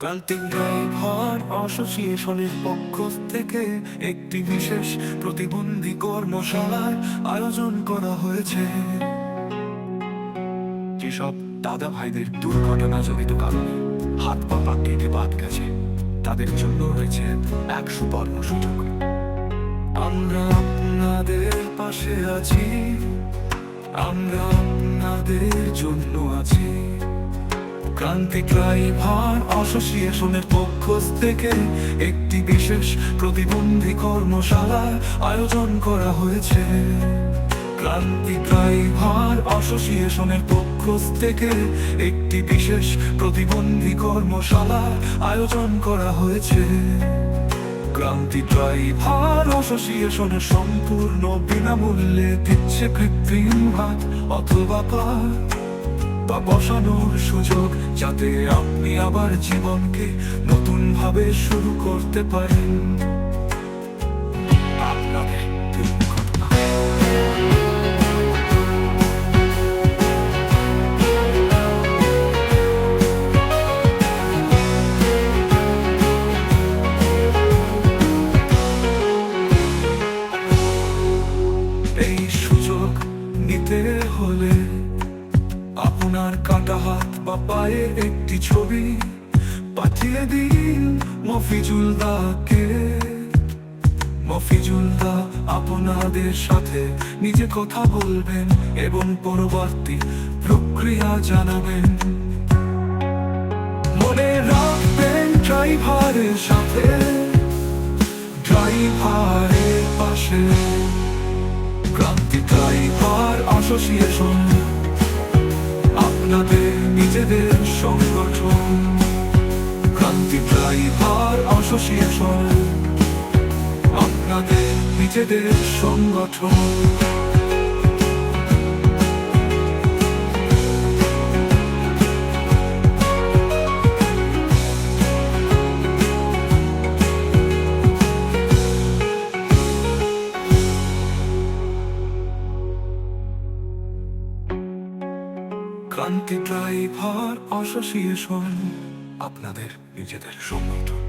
ক্রান্তিক driver অ্যাসোসিয়েশনের পক্ষ থেকে একটি বিশেষ প্রতিবন্ধী কর্মশালার আয়োজন করা হয়েছে। যেসব দাদা ভাইদের দুর্ঘটনাজনিত কারণে হাত পা কেটে বাদ গেছে, তাদের জন্য রয়েছে এক সুবর্ণ সুযোগ। আমরা আপনাদের পাশে আছি, আমরা আপনাদের জন্য আছি। ক্রান্তিক ড্রাইভার অ্যাসোসিয়েশনের পক্ষ থেকে একটি বিশেষ প্রতিবন্ধী কর্মশালার আয়োজন করা হয়েছে। ক্রান্তিক ড্রাইভার অ্যাসোসিয়েশনের পক্ষ থেকে একটি বিশেষ প্রতিবন্ধী কর্মশালার আয়োজন করা হয়েছে। ক্রান্তিক ড্রাইভার অ্যাসোসিয়েশনের সম্পূর্ণ বিনামূল্যে দিচ্ছে কৃত্রিম হাত অথবা পা বসানোর সুযোগ, যাতে আপনি আবার জীবনকে নতুন ভাবে শুরু করতে পারেন। আপনাদের দুর্ঘটনা এই সুযোগ নিতে হলে আপনার কাটা হাত বা পায়ের একটি ছবি পাঠিয়ে দিন মফিজুল দাকে। মফিজুল দা আপনাদের সাথে নিজে কথা বলবেন এবং পরবর্তী প্রক্রিয়া জানাবেন। মনে রাখবেন, ড্রাইভারের সাথে, ড্রাইভারের পাশে। ক্রান্তিক ড্রাইভার অ্যাসোসিয়েশন আপনাদের নিজেদের সংগঠন। ক্রান্তিক ড্রাইভার অ্যাসোসিয়েশন আপনাদের নিজেদের সংগঠন। ক্রান্তিক ড্রাইভার অ্যাসোসিয়েশন আপনাদের নিজেদের সংগঠন।